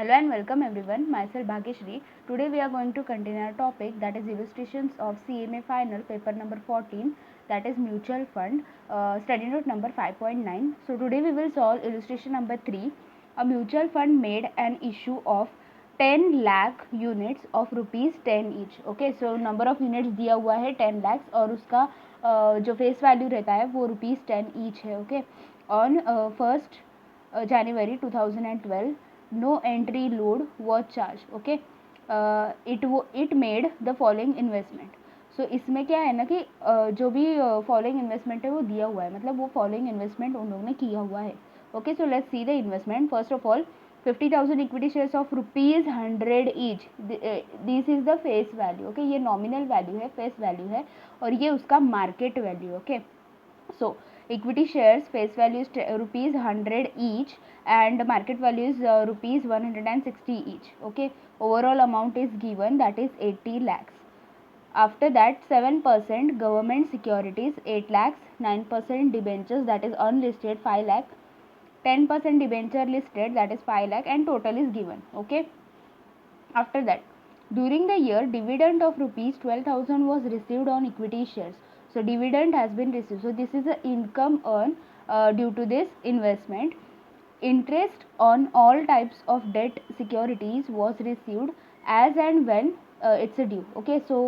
Hello and welcome everyone. Myself Bhagyashree. Today we are going to continue our topic, that is illustrations of CMA final paper number 14, that is mutual fund, study note number 5.9. So today we will solve illustration number 3. A mutual fund made an issue of 10 lakh units of rupees 10 each. Okay, so number of units दिया हुआ है 10 lakhs और उसका जो face value रहता है वो rupees 10 each है. Okay, on 1st January 2012 no entry load was charged. Okay, it made the following investment. सो इसमें क्या है ना कि जो भी फॉलोइंग इन्वेस्टमेंट है वो दिया हुआ है, मतलब वो फॉलोइंग इन्वेस्टमेंट उन लोगों ने किया हुआ है. Okay, so let's see the investment. First of all 50,000 equity shares of rupees 100 each. This is the face value. Okay, ये नॉमिनल वैल्यू है, फेस वैल्यू है, और ये उसका market value. Okay, so equity shares face value is rupees 100 each and market value is rupees 160 each. Okay, overall amount is given, that is 80 lakhs. After that 7% government securities 8 lakhs, 9% debentures, that is unlisted 5 lakh, 10% debenture listed, that is 5 lakh, and total is given. Okay, after that during the year dividend of rupees 12,000 was received on equity shares. So dividend has been received. So this is the income earned due to this investment. Interest on all types of debt securities was received as and when it's a due. Okay, so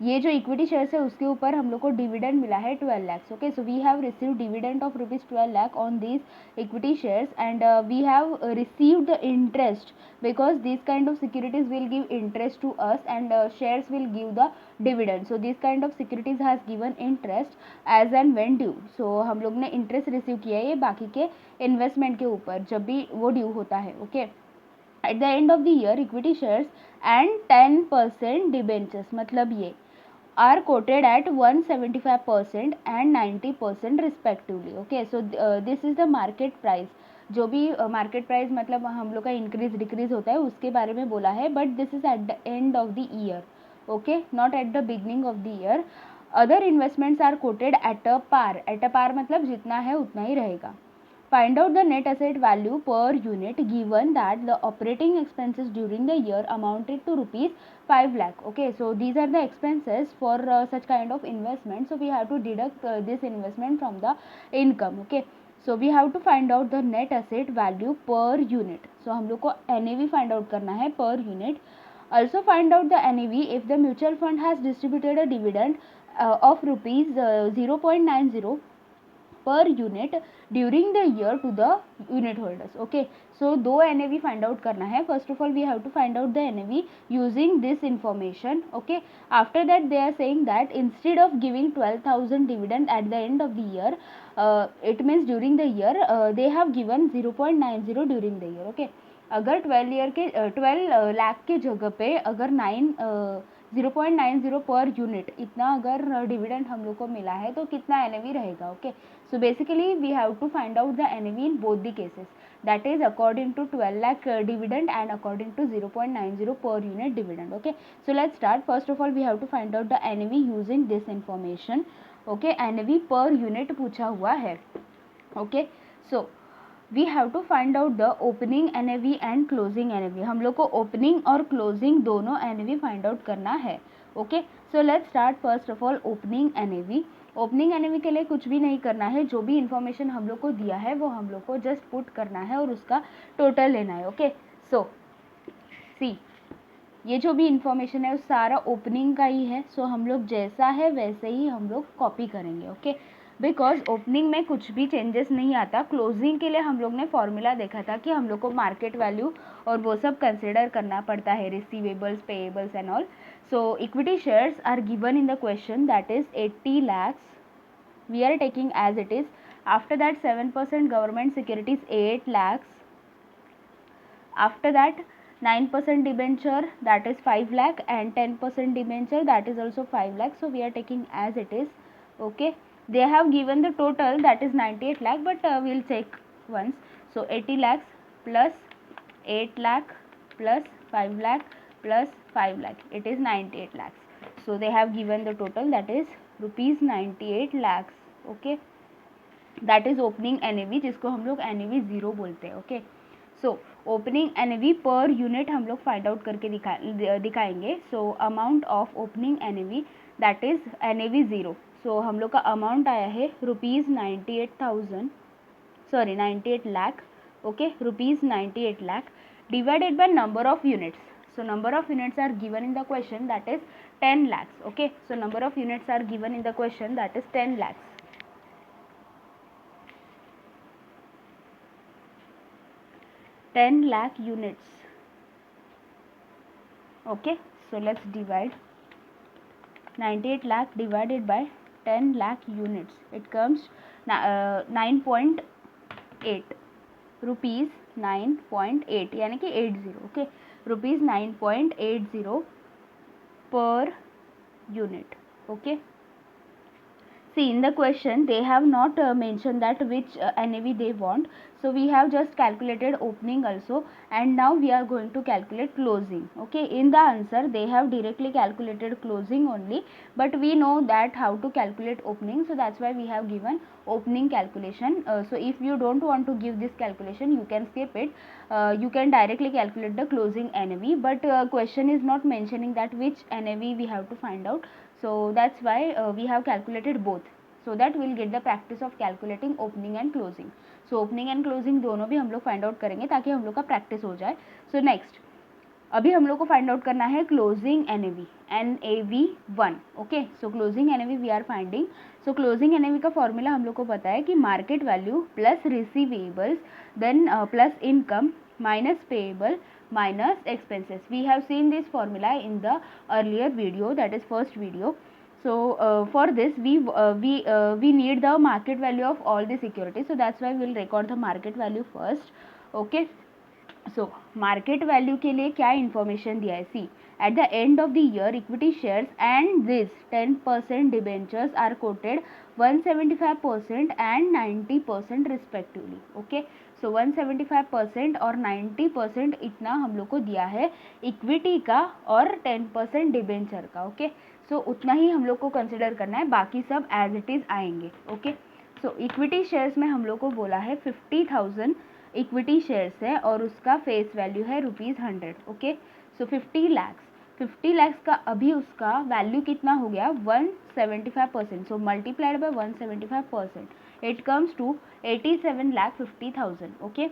ये जो equity shares है उसके ऊपर हम लोग को dividend मिला है 12 lakhs. Okay, so we have received dividend of rupees 12 lakh on this equity shares and we have received the interest because these kind of securities will give interest to us and shares will give the dividend. So this kind of securities has given interest as and when due. So हम लोग ने interest receive किया है ये बाकी के investment के ऊपर जब भी वो due होता है. Okay, at the end of the year equity shares and 10% debentures, मतलब ये are quoted at 175% and 90% respectively. Okay, so this is the market price. जो भी मार्केट प्राइस मतलब हम लोग का इंक्रीज डिक्रीज होता है उसके बारे में बोला है, but this is at the end of the year. Okay, not at the beginning of the year. Other investments are quoted at a par. At a par मतलब जितना है उतना ही रहेगा. Find out the net asset value per unit given that the operating expenses during the year amounted to rupees 5 lakh. Okay, so these are the expenses for such kind of investment. So we have to deduct this investment from the income. Okay, so we have to find out the net asset value per unit. So हम लोग को NAV find out करना है per unit. Also find out the NAV if the mutual fund has distributed a dividend of rupees 0.90 per unit during the year to the unit holders. Okay, so दो NAV find out करना है. First of all we have to find out the NAV using this information. Okay, after that they are saying that instead of giving 12,000 dividend at the end of the year, it means during the year they have given 0.90 during the year. Okay, अगर 12 लाख के जगह पे अगर 0.90 per unit इतना अगर dividend हम लोग को मिला है तो कितना NAV रहेगा. Okay, so basically we have to find out the NAV in both the cases, that is according to 12 lakh dividend and according to 0.90 per unit dividend. Okay, so let's start. First of all we have to find out the NAV using this information. Okay, NAV per unit पूछा हुआ है. Okay, so we have to find out the opening NAV and closing NAV. हम लोग को opening और closing दोनों NAV find out करना है. Okay, so let's start. First of all opening NAV. Opening NAV के लिए कुछ भी नहीं करना है, जो भी इन्फॉर्मेशन हम लोग को दिया है वो हम लोग को जस्ट पुट करना है और उसका टोटल लेना है. ओके, सो सी ये जो भी इन्फॉर्मेशन है वो सारा ओपनिंग का ही है. सो हम लोग जैसा है वैसे ही हम लोग कॉपी करेंगे. ओके, बिकॉज ओपनिंग में कुछ भी चेंजेस नहीं आता. क्लोजिंग के लिए हम लोग ने फॉर्मूला देखा था कि हम लोग को मार्केट वैल्यू और वो सब कंसिडर करना पड़ता है, receivables, payables and all. So equity shares are given in the question, that is 80 lakhs. We are taking as it is. After that 7% government securities 8 lakhs. After that 9% debenture, that is 5 lakh, and 10% debenture, that is also 5 lakh. So we are taking as it is. Okay, they have given the total, that is 98 lakh, but we'll check once. So 80 lakhs plus 8 lakh plus 5 lakh plus 5 lakh, it is 98 lakhs. So they have given the total, that is rupees 98 lakhs. Okay, that is opening NAV जिसको हम लोग NAV 0 बोलते हैं. Okay, so opening NAV per unit हम लोग find out करके दिखाएंगे. सो amount of opening NAV that is NAV 0. सो हम लोग का अमाउंट आया है ₹98,000, sorry 98 lakh. Okay, ₹98 lakh divided by number of units. So number of units are given in the question, that is 10 lakhs. Okay, so number of units are given in the question, that is 10 lakhs. 10 lakh units. Okay, so let's divide 98 lakh divided by 10 lakh units. It comes 9.8 rupees, 9.8 यानी कि 80. Okay, rupees 9.80 per unit. Okay, see in the question they have not mentioned that which NAV they want, so we have just calculated opening also, and now we are going to calculate closing. Okay, in the answer they have directly calculated closing only, but we know that how to calculate opening, so that's why we have given opening calculation. So if you don't want to give this calculation, you can skip it. You can directly calculate the closing NAV, but question is not mentioning that which NAV we have to find out. So that's why we have calculated both, so that we'll get the practice of calculating opening and closing. So opening and closing दोनों भी हम लोग find out करेंगे ताकि हम लोग का practice हो जाए. सो नेक्स्ट अभी हम लोग को फाइंड आउट करना है closing NAV, NAV1. Okay, so closing NAV we are finding. So closing NAV का फॉर्मूला हम लोग को पता है कि market value plus receivables then plus income minus payable minus expenses. We have seen this formula in the earlier video, that is first video. So for this we need the market value of all the securities, so that's why we will record the market value first. Okay, so market value के लिए क्या information दिया है? See, at the end of the year equity shares and this 10% debentures are quoted 175% and 90% respectively. Okay, so 175% और 90% इतना हम लोग को दिया है इक्विटी का और 10% डिबेंचर का. ओके, सो उतना ही हम लोग को कंसिडर करना है, बाकी सब एज इट इज़ आएंगे. ओके, सो इक्विटी शेयर्स में हम लोग को बोला है 50,000 इक्विटी शेयर्स है और उसका फेस वैल्यू है ₹100. ओके, सो 50 लाख्स का अभी उसका वैल्यू कितना हो गया? 175%. सो multiplied bye 175%, it comes to 87,50,000. Okay,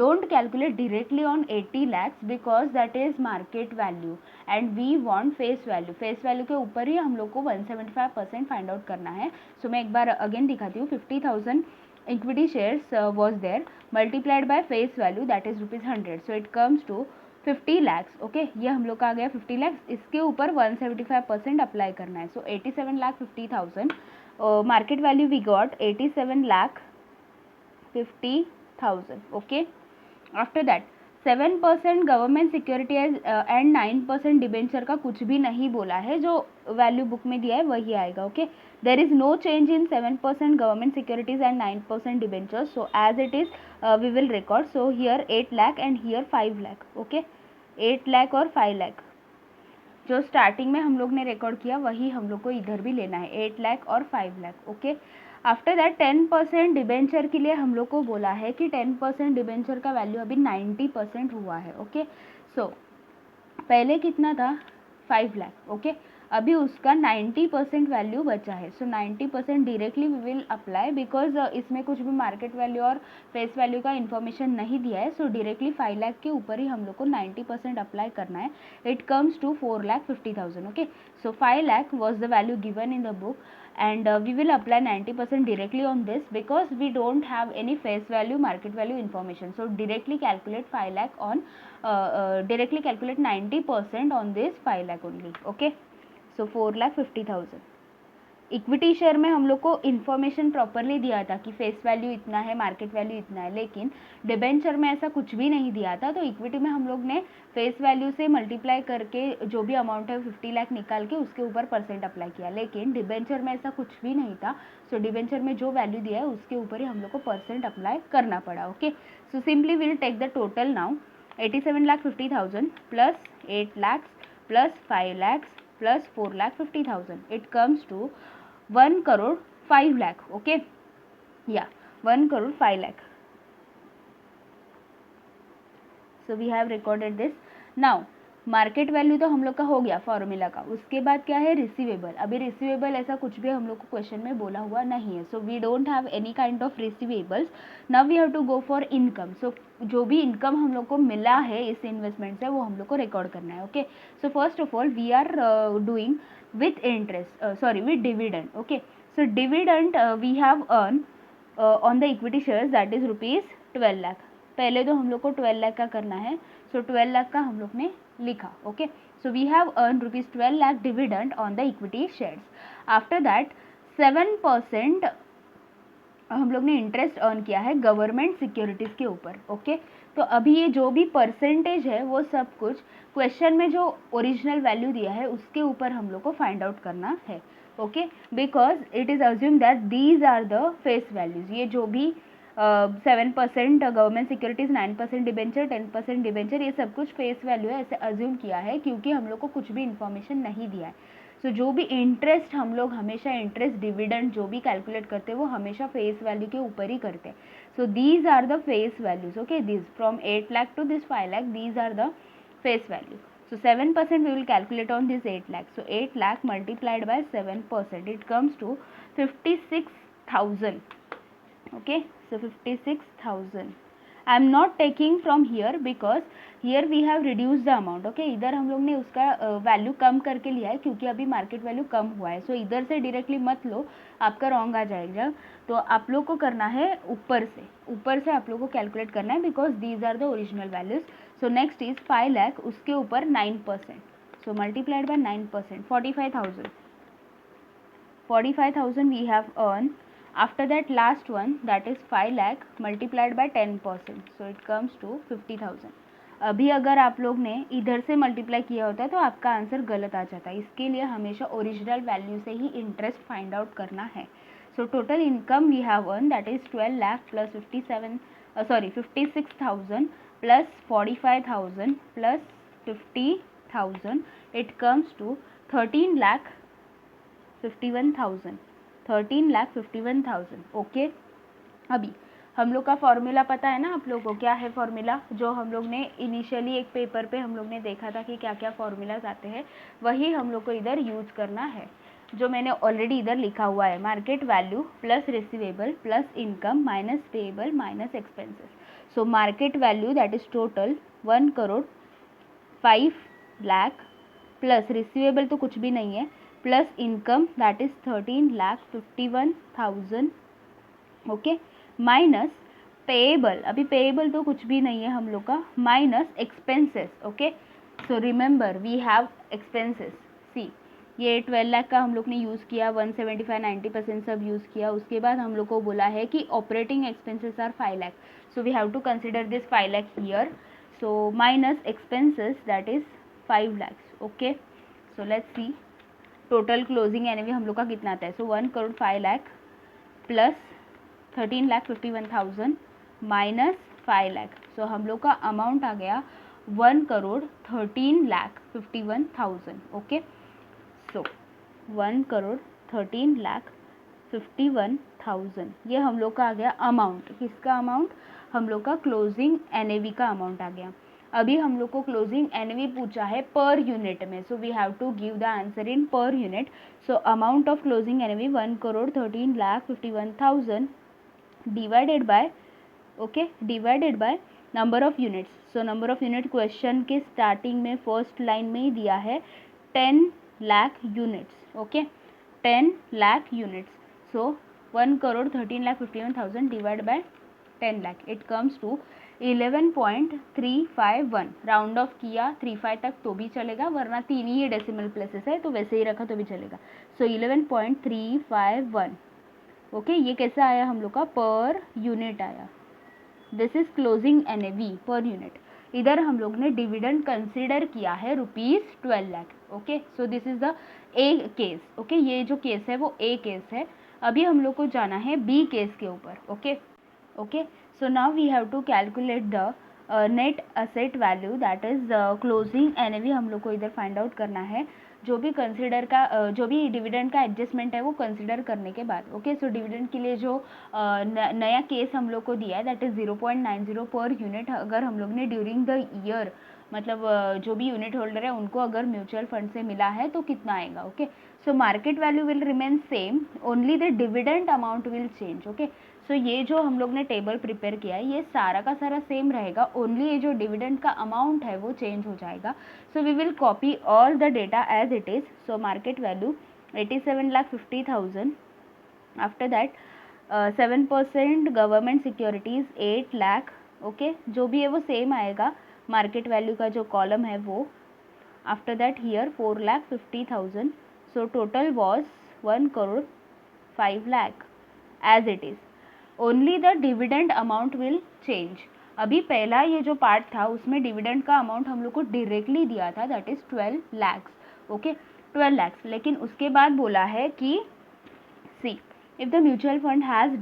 don't calculate directly on 80 lakhs because that is market value and we want face value. face value के ऊपर ही हम लोग को 175% फाइंड आउट करना है. सो मैं एक बार अगेन दिखाती हूँ. 50,000 equity shares was there multiplied by face value, that is ₹100. so it comes to 50 lakhs. Okay, ये हम लोग का आ गया 50 lakhs. इसके ऊपर 175% अप्लाई करना है. सो 87,50,000. Market value we got 87,50,000. Okay, after that 7% government security and 9% debenture का कुछ भी नहीं बोला है, जो वैल्यू बुक में दिया है वही आएगा. Okay, there is no change in 7% government securities and 9% debenture. So as it is we will record. So here 8 lakh and here 5 lakh. Okay, 8 lakh और 5 लाख जो स्टार्टिंग में हम लोग ने रिकॉर्ड किया वही हम लोग को इधर भी लेना है, 8 लाख और 5 lakh. Okay, after that 10% debenture के लिए हम लोग को बोला है कि 10% डिबेंचर का वैल्यू अभी 90% हुआ है. ओके, सो पहले कितना था? 5 लाख. ओके, अभी उसका 90% वैल्यू बचा है. So 90% directly we will apply because इसमें कुछ भी मार्केट वैल्यू और फेस वैल्यू का इन्फॉर्मेशन नहीं दिया है. सो डायरेक्टली 5 लाख के ऊपर ही हम लोग को 90% अप्लाई करना है. It comes to 4,50,000. Okay, so 5 lakh was the value given in the book and we will apply 90% directly on this because we don't have any face value market value information. So directly calculate 5 lakh on directly calculate 90% on this 5 lakh only. Okay, so 4,50,000. Equity share में हम लोग को information properly दिया था कि face value इतना है, market value इतना है, लेकिन डिबेंचर में ऐसा कुछ भी नहीं दिया था. तो इक्विटी में हम लोग ने फेस वैल्यू से मल्टीप्लाई करके जो भी अमाउंट है 50 लाख निकाल के उसके ऊपर परसेंट अप्लाई किया, लेकिन डिबेंचर में ऐसा कुछ भी नहीं था. सो डिबेंचर में जो वैल्यू दिया है उसके ऊपर ही हम लोग को परसेंट अप्लाई करना पड़ा. Okay, so simply will take the total now. 87,50,000 plus 8 lakhs plus 5 lakhs plus 4,50,000. It comes to 1 crore 5 lakh. Okay, yeah, 1 crore 5 lakh. So we have recorded this. Now market value तो हम लोग का हो गया formula का. उसके बाद क्या है, रिसीवेबल. अभी रिसीवेबल ऐसा कुछ भी हम लोग को क्वेश्चन में बोला हुआ नहीं है. So we don't have any kind of receivables. Now we have to go for income. So जो भी इनकम हम लोग को मिला है इस इन्वेस्टमेंट से वो हम लोग को रिकॉर्ड करना है. Okay, so first of all we are doing with interest, sorry with dividend. Okay, so dividend we have earn on the equity shares that is ₹12 lakh. पहले तो हम लोग को 12 लाख का करना है. सो 12 लाख का हम लोग ने लिखा. Okay, so we have earn ₹12 lakh dividend on the equity shares. After that 7% हम लोग ने इंटरेस्ट अर्न किया है गवर्नमेंट सिक्योरिटीज़ के ऊपर. ओके, तो अभी ये जो भी परसेंटेज है वो सब कुछ क्वेश्चन में जो ओरिजिनल वैल्यू दिया है उसके ऊपर हम लोग को फाइंड आउट करना है. Okay, because it is assume that these are the face values. ये जो भी 7% गवर्नमेंट सिक्योरिटीज़, 9% डिबेंचर, 10% डिबेंचर, ये सब कुछ फेस वैल्यू है ऐसे अज्यूम किया है क्योंकि हम लोग को कुछ भी इन्फॉर्मेशन नहीं दिया है. सो जो भी इंटरेस्ट हम लोग हमेशा इंटरेस्ट डिविडेंड जो भी कैलकुलेट करते हैं वो हमेशा फेस वैल्यू के ऊपर ही करते हैं. So these are the face values. Okay, this from 8 lakh to this 5 lakh, these are the face value. So 7% we will calculate on this 8 lakh. So 8 lakh multiplied by 7%, it comes to 56,000. Okay, so 56,000. I am not taking from here because here we have reduced the amount. Okay, इधर हम लोग ने उसका value कम करके लिया है क्योंकि अभी मार्केट वैल्यू कम हुआ है. सो इधर से डायरेक्टली मत लो, आपका रॉन्ग आ जाएगा. तो आप लोग को करना है ऊपर से आप लोग को कैलकुलेट करना है because these are the original values. So next is 5 lakh, उसके ऊपर 9%. So multiplied by 9%, 45,000 we have earned. After that last one that is 5 lakh multiplied by 10%, so it comes to 50,000. अभी अगर आप लोग ने इधर से मल्टीप्लाई किया होता तो आपका आंसर गलत आ जाता. इसके लिए हमेशा ओरिजिनल वैल्यू से ही इंटरेस्ट फाइंड आउट करना है. So total income we have earn that is 12 lakh plus 56,000 plus 45,000 plus 50,000, it comes to 13,51,000. Okay, अभी हम लोग का फॉर्मूला पता है ना आप लोग को, क्या है फॉर्मूला जो हम लोग ने इनिशियली एक पेपर पे हम लोग ने देखा था कि क्या क्या फॉर्मूलाज आते हैं, वही हम लोग को इधर यूज करना है जो मैंने ऑलरेडी इधर लिखा हुआ है. Market value plus receivable plus income minus payable minus expenses. So market value that is total 1,05 lakh plus receivable तो कुछ भी नहीं है plus income that is 13,51,000. Okay, minus payable, अभी पेएबल तो कुछ भी नहीं है हम लोग का, minus expenses. Okay, so remember we have expenses. See, ये 12 लाख का हम लोग ने यूज़ किया, 175 90% सब यूज़ किया. उसके बाद हम लोग को बोला है कि operating expenses are 5 lakh. So we have to consider this 5 lakh here. So minus expenses that is 5 lakh. Okay, so let's see total closing NAV हम लोग का कितना आता है. So 1,05 lakh plus 13,51,000 minus 5 lakh. So हम लोग का अमाउंट आ गया 1,13,51,000. ओके, सो 1,13,51,000 ये हम लोग का आ गया अमाउंट. किसका अमाउंट? हम लोग का क्लोजिंग एनएवी का अमाउंट आ गया. अभी हम लोग को क्लोजिंग एनएवी पूछा है पर यूनिट में. So we have to give the answer in per unit. So amount of closing NAV 1,13,51,000 divided by, okay, divided by number of units. So number of unit question के starting में first line में ही दिया है 10 lakh units. Okay, 10 lakh units. So 1,13,51,000 divide by 10 lakh, it comes to 11.351. Round off किया 35 तक तो भी चलेगा, वरना 3 ही डेसिमल प्लेसेस है तो वैसे ही रखा तो भी चलेगा. सो 11.351. ओके, ये कैसा आया हम लोग का? पर यूनिट आया. This is closing NAV per unit. इधर हम लोग ने डिविडेंड कंसीडर किया है ₹12 lakh. Okay, so this is the A case. Okay, ये जो केस है वो ए केस है. अभी हम लोग को जाना है बी केस के ऊपर. Okay, okay, so now we have to calculate the net asset value that is closing NAV हम लोग को इधर फाइंड आउट करना है। जो भी कंसिडर का जो भी डिविडेंड का एडजस्टमेंट है वो कंसिडर करने के बाद। ओके, सो डिविडेंड के लिए जो नया केस हम लोग को दिया है दैट इज 0.90 पर यूनिट। अगर हम लोग ने ड्यूरिंग द ईयर मतलब जो भी यूनिट होल्डर है उनको अगर म्यूचुअल फंड से मिला है तो कितना आएगा। Okay, so market value will remain same, only the dividend amount will change. Okay, so ये जो हम लोग ने टेबल प्रिपेयर किया है ये सारा का सारा सेम रहेगा, ओनली ये जो डिविडेंड का अमाउंट है वो चेंज हो जाएगा। So we will copy all the data as it is. So market value 87,50,000, after that 7% government securities 8 lakh. Okay, जो भी है वो सेम आएगा, मार्केट वैल्यू का जो कॉलम है वो। After that here 4,50,000, so total was 1,05 lakh as it is, only the dividend amount will change. अभी पहला ये जो पार्ट था उसमें डिविडेंड का अमाउंट हम लोग को डायरेक्टली दिया था that is 12 lakhs. Okay, 12 lakhs, लेकिन उसके बाद बोला है कि सी if the mutual fund had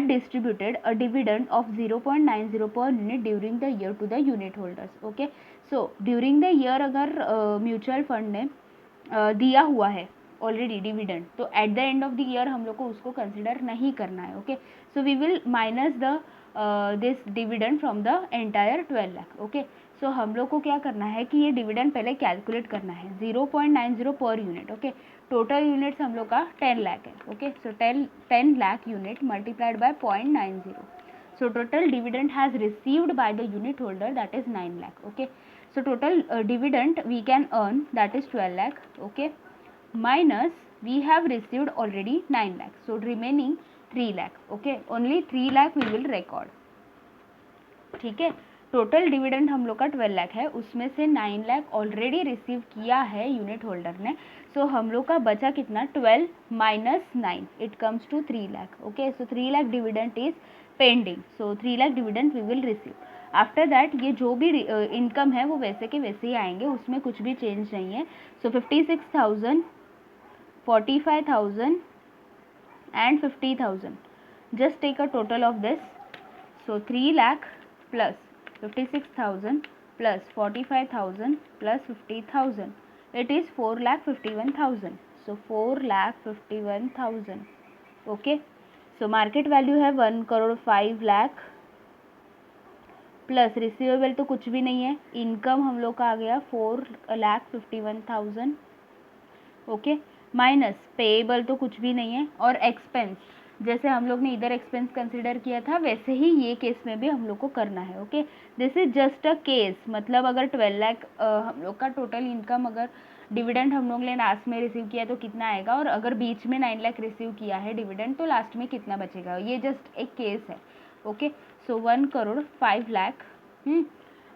distributed a dividend of 0.90 per unit during the year to the unit holders. Okay, so during the year अगर म्यूचुअल फंड ने दिया हुआ है ऑलरेडी डिविडेंड, तो at the end of the year हम लोग को उसको कंसिडर नहीं करना है। Okay, so we will minus the this dividend from the entire 12 lakh. Okay, so हम लोग को क्या करना है कि ये डिविडेंड पहले कैलकुलेट करना है 0.90 per unit. Okay, total units हम लोग का 10 लाख है। Okay, so 10 lakh unit multiplied by 0.90, so total dividend has received by the unit holder that is 9 lakh. Okay, so total dividend we can earn that is 12 lakh. Okay, minus we have received already 9 lakh, so remaining 3 lakh. Okay, only 3 lakh we will record. ठीक है, total dividend हम लोग का 12 लाख है, उसमें से 9 lakh already receive किया है यूनिट होल्डर ने। सो हम लोग का बचा कितना, 12 minus 9, it comes to 3 lakh. Okay, so 3 lakh dividend is pending, so 3 lakh dividend we will receive. After that ये जो भी इनकम है वो वैसे के वैसे ही आएंगे, उसमें कुछ भी चेंज नहीं है। So 56,000, 45,000 and 50,000, just take a total of this. So 3 lakh plus 56,000 plus 45,000 plus 50,000, it is 4,51,000. So 4,51,000. Okay, so market value है 1,05 लाख प्लस रिसीवेबल तो कुछ भी नहीं है, इनकम हम लोग का आ गया 4,51,000। ओके, माइनस पेएबल तो कुछ भी नहीं है, और एक्सपेंस जैसे हम लोग ने इधर एक्सपेंस कंसिडर किया था वैसे ही ये केस में भी हम लोग को करना है। Okay, this is just a case, मतलब अगर 12 लाख हम लोग का टोटल इनकम अगर डिविडेंड हम लोग ने लास्ट में रिसीव किया तो कितना आएगा, और अगर बीच में 9 लाख रिसीव किया है डिविडेंड तो लास्ट में कितना बचेगा, ये जस्ट एक केस है। ओके, सो 1,05 लाख,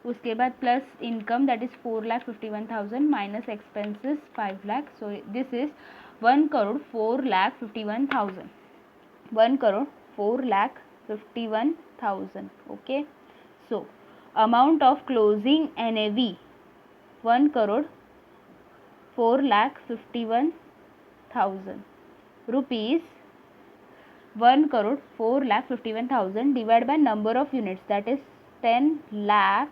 उसके बाद plus income that is 4,51,000 minus expenses 5 lakh, so this is 1,04,51,000, 1,04,51,000. Okay, so amount of closing NAV 1,04,51,000 rupees, 1,04,51,000 divided by number of units that is 10 lakh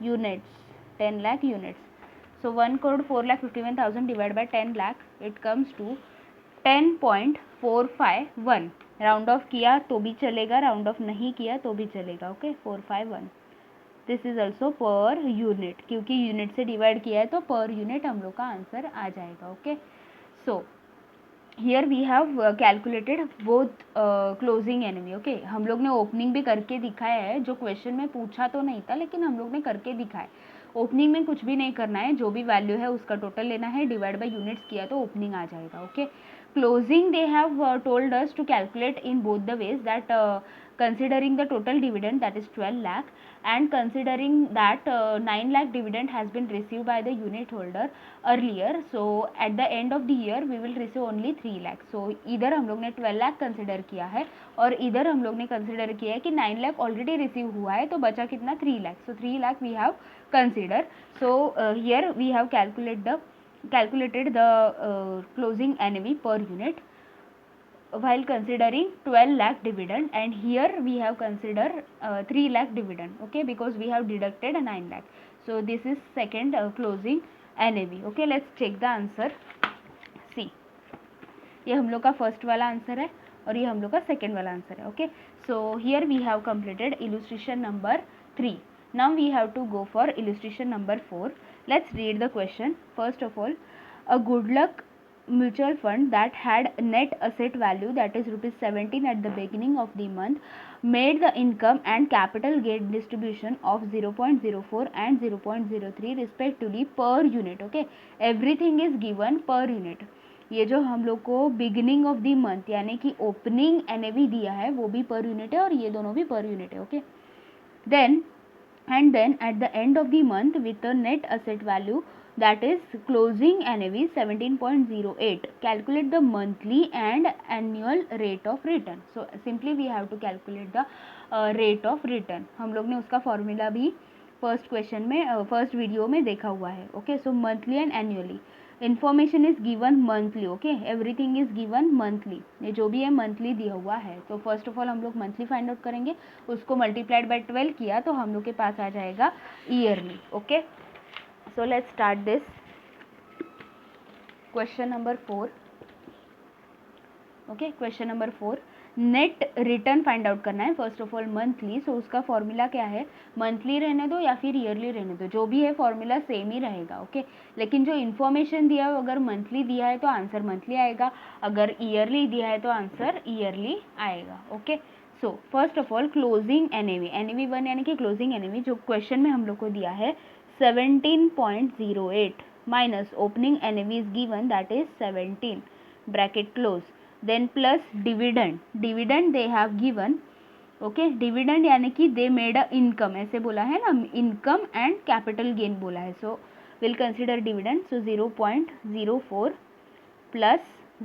units, 10 lakh units. So 1,04,51,000 divided by 10 lakh, it comes to 10.451. Round off किया तो भी चलेगा, round of नहीं किया तो भी चलेगा। Okay, 451, this is also per unit, क्योंकि यूनिट से डिवाइड किया है तो पर यूनिट हम लोग का आंसर आ जाएगा। Okay, so here we have calculated both closing NAV. Okay, हम लोग ने ओपनिंग भी करके दिखाया है, जो क्वेश्चन में पूछा तो नहीं था लेकिन हम लोग ने करके दिखाया। ओपनिंग में कुछ भी नहीं करना है, जो भी वैल्यू है उसका टोटल लेना है, डिवाइड बाय यूनिट्स किया तो ओपनिंग आ जाएगा। Okay, closing they have told us to calculate in both the ways, that considering the total dividend that is 12 lakh and considering that 9 lakh dividend has been received by the unit holder earlier, so at the end of the year we will receive only 3 lakh. so इधर हम लोग ने 12 lakh consider किया है और इधर हम लोग ने कंसिडर किया है कि 9 लाख ऑलरेडी रिसीव हुआ है, तो बचा कितना, 3 lakh. so 3 lakh we have considered. so here we have calculated the closing NAV per unit. while considering 12 lakh dividend, and here we have consider 3 lakh dividend, okay, because we have deducted 9 lakh. So this is second closing NAV. okay, let's check the answer. See, ये हम लोग का first वाला answer है और ये हम लोग का सेकेंड वाला आंसर है. Okay, so here we have completed illustration number 3. Now we have to go for illustration number 4. Let's read the question. First of all, a good luck mutual fund that had net asset value, that is rupees 17 at the beginning of the month, made the income and capital gain distribution of 0.04 and 0.03 respectively per unit. okay, everything is given per unit. ये जो हम लोग को beginning of the month यानी कि opening NAV दिया है वो भी पर यूनिट है और ये दोनों भी पर यूनिट है. Okay, then and then at the end of the month with a net asset value, that is closing NAV 17.08, calculate the monthly and annual rate of return. So simply we have to calculate the rate of return. हम लोग ने उसका formula भी first question में first video में देखा हुआ है. Okay, so monthly and annually information is given monthly. Okay, everything is given monthly. ये जो भी है मंथली दिया हुआ है. तो फर्स्ट ऑफ ऑल हम लोग मंथली फाइंड आउट करेंगे. उसको मल्टीप्लाइड बाय 12 किया तो हम लोग के पास आ जाएगा yearly. Okay, so let's start this question number 4. Okay, question number 4, net return find out करना है. First of all monthly. So उसका फॉर्मूला क्या है, मंथली रहने दो या फिर ईयरली रहने दो, जो भी है फॉर्मूला सेम ही रहेगा. ओके, लेकिन जो इन्फॉर्मेशन दिया है अगर मंथली दिया है तो आंसर मंथली आएगा, अगर ईयरली दिया है तो आंसर ईयरली आएगा. Okay, so first of all closing NAV, NAV1 यानी कि क्लोजिंग एनएवी जो क्वेश्चन में हम लोग को दिया है 17.08 minus opening NAV is given that is 17 bracket close, then plus dividend they have given. okay, dividend यानी कि they made a income, ऐसे बोला है ना, income and capital gain बोला है. so we'll consider dividend. so 0.04 plus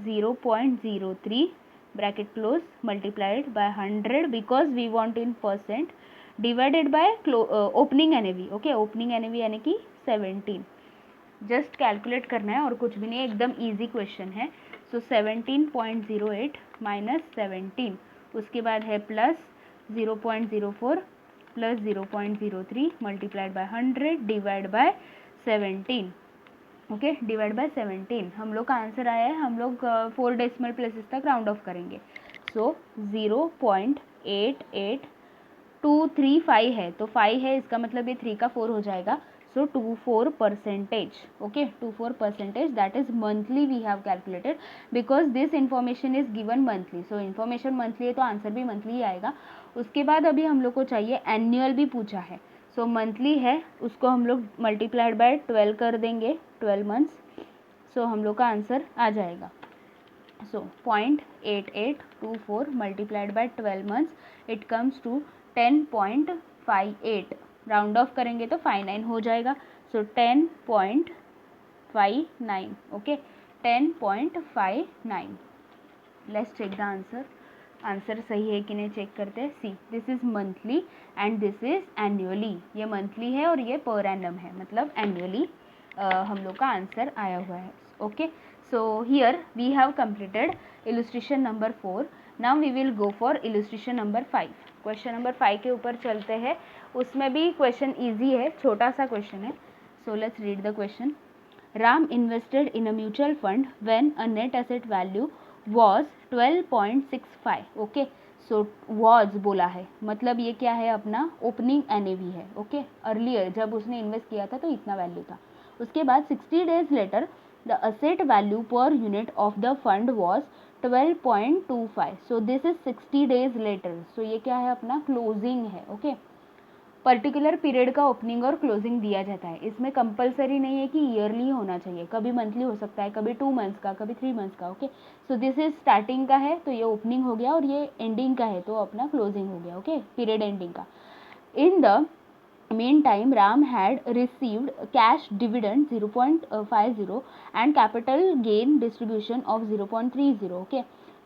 0.03 bracket close multiplied by 100 because we want in percent divided by opening NAV. okay, opening NAV यानी कि 17. जस्ट कैलकुलेट करना है और कुछ भी नहीं, एकदम इजी क्वेश्चन है. सो 17.08 माइनस 17, उसके बाद है plus 0.04 plus 0.03 multiplied by 100 divide bye 17. Okay, divide by 17. हम लोग का आंसर आया है, हम लोग 4 डेसिमल प्लेसेस तक राउंड ऑफ करेंगे. सो 0.8823 है, तो 5 है, इसका मतलब ये 3 का 4 हो जाएगा. So 24%. okay, 24%, that is monthly we have calculated because this information is given monthly. so information monthly है तो आंसर भी monthly ही आएगा. उसके बाद अभी हम लोग को चाहिए annual भी पूछा है. so monthly है, उसको हम लोग multiplied by 12 कर देंगे, 12 months. so हम लोग का आंसर आ जाएगा. so 0.8824 multiplied by 12 months, it comes to 10.58. Round off करेंगे तो 59 हो जाएगा. So 10.59. Okay, 10.59. Let's check the answer. Answer सही है कि नहीं चेक करते हैं. See, this is monthly and this is annually. ये मंथली है और ये पर एनम है, मतलब एनुअली हम लोग का आंसर आया हुआ है. Okay, so here we have completed illustration number 4. Now we will go for illustration number 5. Question number 5 के ऊपर चलते हैं. उसमें भी क्वेश्चन इजी है, छोटा सा क्वेश्चन है. So let's read the question. Ram invested in a mutual fund when a net asset value was 12.65. Okay, so was बोला है, मतलब ये क्या है, अपना ओपनिंग एनएवी है. ओके, अर्लियर जब उसने इन्वेस्ट किया था तो इतना वैल्यू था. उसके बाद 60 days later the asset value per unit of the fund was 12.25. So this is 60 days later. So ये क्या है, अपना क्लोजिंग है. ओके, पर्टिकुलर पीरियड का ओपनिंग और क्लोजिंग दिया जाता है. इसमें कंपलसरी नहीं है कि ईयरली होना चाहिए, कभी मंथली हो सकता है, कभी 2 मंथ्स का, कभी 3 मंथ्स का. Okay, so this is starting का है तो ये ओपनिंग हो गया और ये एंडिंग का है तो अपना क्लोजिंग हो गया. ओके, पीरियड एंडिंग का. In the meantime Ram had received cash dividend 0.50 and capital gain distribution of 0.30. okay,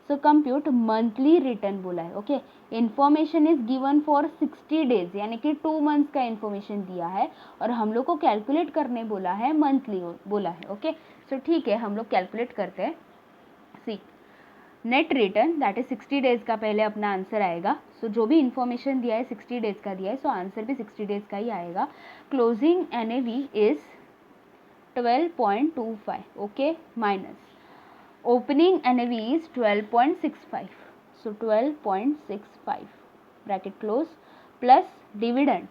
so compute monthly return बोला है. okay, information is given for 60 days यानी कि 2 months का information दिया है और हम लोग को कैलकुलेट करने बोला है मंथली बोला है. ओके, सो ठीक है, हम लोग कैलकुलेट करते हैं. See, net return that is 60 days का पहले अपना आंसर आएगा. सो जो भी इन्फॉर्मेशन दिया है 60 डेज का दिया है, सो आंसर भी 60 डेज का ही आएगा. Closing NAV is 12.25. Okay, minus opening NAV is 12.65. So 12.65 bracket close plus dividend.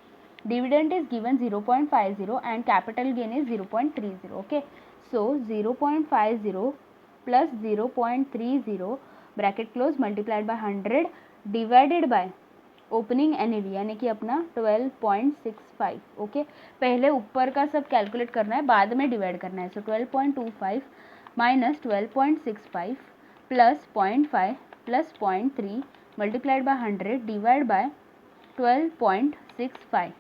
Dividend is given 0.50 and capital gain is 0.30. Okay. So 0.50 plus 0.30 bracket close multiplied by 100 divided by opening NAV यानी कि अपना 12.65. Okay, पहले ऊपर का सब calculate करना है, बाद में डिवाइड करना है. So 12.25 minus 12.65 plus 0.5 plus 0.3 multiplied by 100 divide by 12.65.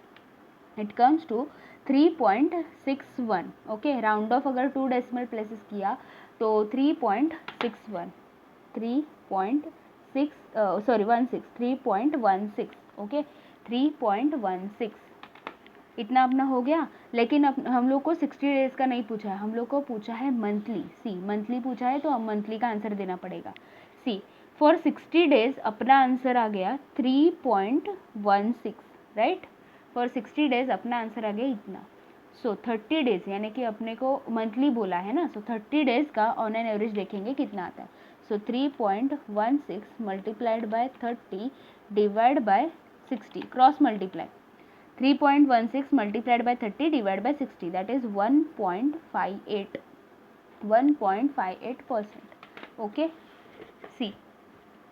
It comes to 3.61. Okay, round off अगर 2 डेसिमल प्लेसेस किया तो 3.61 3.16 ओके, 3.16 इतना अपना हो गया. लेकिन हम लोग को 60 डेज का नहीं पूछा है, हम लोग को पूछा है मंथली. सी, मंथली पूछा है तो अब मंथली का आंसर देना पड़ेगा. सी, फॉर 60 डेज अपना आंसर आ गया 3.16. राइट, फॉर 60 डेज अपना आंसर आ गया इतना. सो 30 डेज यानी कि अपने को मंथली बोला है ना, सो 30 डेज का ऑन एन एवरेज देखेंगे कितना आता है. So 3.16 multiplied by 30 divide by 60, cross multiply. 3.16 multiplied by 30 divide by 60 that is 1.58%. Okay, see,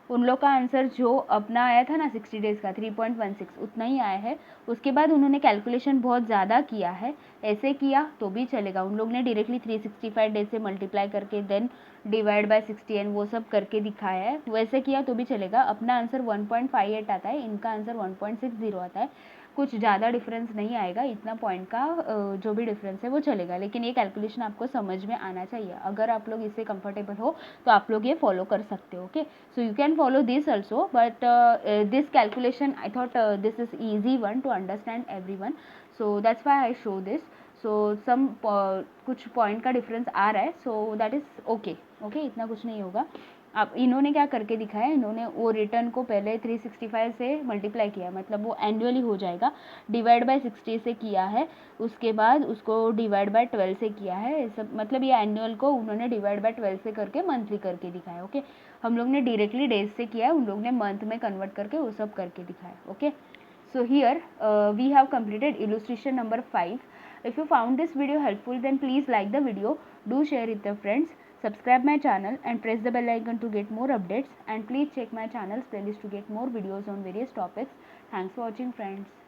उन लोग का आंसर जो अपना आया था ना 60 डेज का 3.16 उतना ही आया है. उसके बाद उन्होंने कैलकुलेशन बहुत ज़्यादा किया है. ऐसे किया तो भी चलेगा. उन लोग ने डायरेक्टली 365 डेज से मल्टीप्लाई करके देन डिवाइड बाय 60 एंड वो सब करके दिखाया है. वैसे किया तो भी चलेगा. अपना आंसर 1.58 आता है, इनका आंसर 1.60 आता है. कुछ ज़्यादा डिफरेंस नहीं आएगा. इतना पॉइंट का जो भी डिफरेंस है वो चलेगा. लेकिन ये कैलकुलेशन आपको समझ में आना चाहिए. अगर आप लोग इससे कंफर्टेबल हो तो आप लोग ये फॉलो कर सकते हो. Okay, so you can follow this also, but this calculation I thought this is easy one to understand everyone, so that's why I show this. So some कुछ पॉइंट का डिफरेंस आ रहा है, so that is okay. okay, इतना कुछ नहीं होगा. अब इन्होंने क्या करके दिखाया, इन्होंने वो रिटर्न को पहले 365 से मल्टीप्लाई किया, मतलब वो एनुअली हो जाएगा. डिवाइड बाय 60 से किया है, उसके बाद उसको डिवाइड बाय 12 से किया है. सब मतलब ये एनुअल को उन्होंने डिवाइड बाय 12 से करके मंथली करके दिखाया. ओके, हम लोग ने डायरेक्टली डेज से किया है, उन लोग ने मंथ में कन्वर्ट करके वो सब करके दिखाया. Okay, so here we have completed illustration number 5. If you found this video helpful, then please like the video, do share it with your friends, subscribe my channel and press the bell icon to get more updates, and please check my channel's playlist to get more videos on various topics. Thanks for watching, friends.